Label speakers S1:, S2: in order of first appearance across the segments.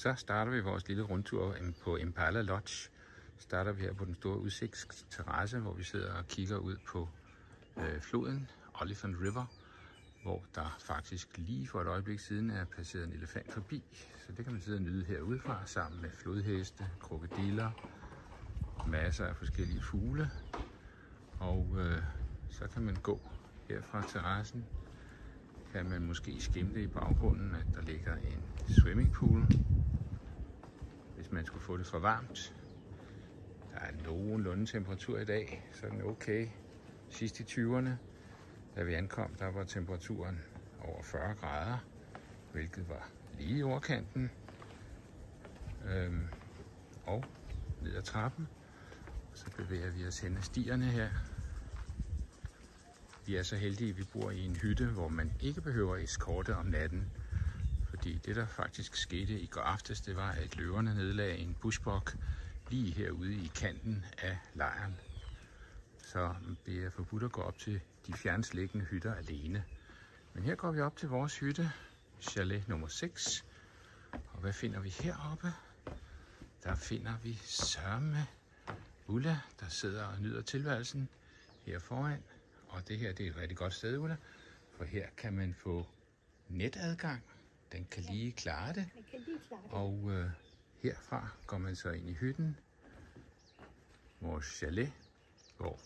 S1: Så starter vi vores lille rundtur på Impala Lodge. Starter vi her på den store udsigtsterrasse, hvor vi sidder og kigger ud på floden Oliphant River, hvor der faktisk lige for et øjeblik siden er passeret en elefant forbi. Så det kan man sidde og nyde herudefra sammen med flodheste, krokodiller, masser af forskellige fugle. Og så kan man gå her fra terrassen. Kan man måske skimte i baggrunden, at der ligger en swimmingpool, hvis man skulle få det for varmt. Der er nogenlunde temperatur i dag, så den er okay. Sidst i 20'erne, da vi ankom, der var temperaturen over 40 grader, hvilket var lige i overkanten. Og ned ad trappen, så bevæger vi os hen ad stierne her. Vi er så heldige, at vi bor i en hytte, hvor man ikke behøver eskorte om natten. Fordi det, der faktisk skete i går aftes, det var, at løverne nedlagde en bushbuck lige herude i kanten af lejren. Så det er forbudt at gå op til de fjernsliggende hytter alene. Men her går vi op til vores hytte, chalet nummer 6. Og hvad finder vi heroppe? Der finder vi sørme Ulla, der sidder og nyder tilværelsen her foran. Og det her, det er et rigtig godt sted, Ulla, for her kan man få netadgang. Den kan lige klare det. Og herfra går man så ind i hytten, vores chalet, hvor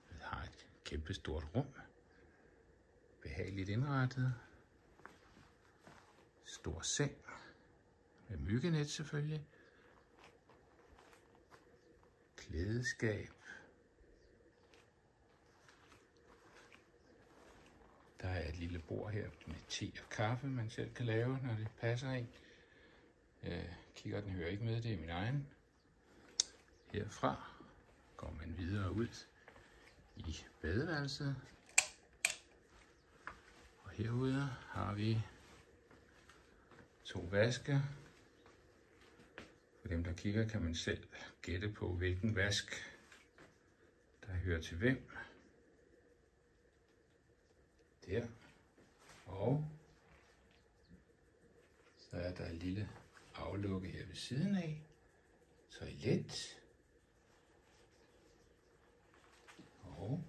S1: vi har et kæmpe stort rum, behageligt indrettet, stor seng med myggenet selvfølgelig, klædeskab. Der er et lille bord her med te og kaffe, man selv kan lave, når det passer en. Kikkerten hører ikke med, det er min egen. Herfra går man videre ud i badeværelset. Og herude har vi 2 vaske. For dem, der kigger, kan man selv gætte på, hvilken vask, der hører til hvem. Der. Og så er der et lille aflukke her ved siden af. Toilet. Og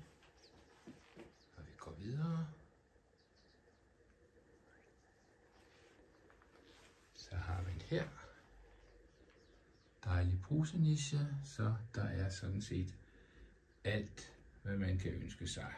S1: når vi går videre, så har vi her dejlig bruseniche, så der er sådan set alt, hvad man kan ønske sig.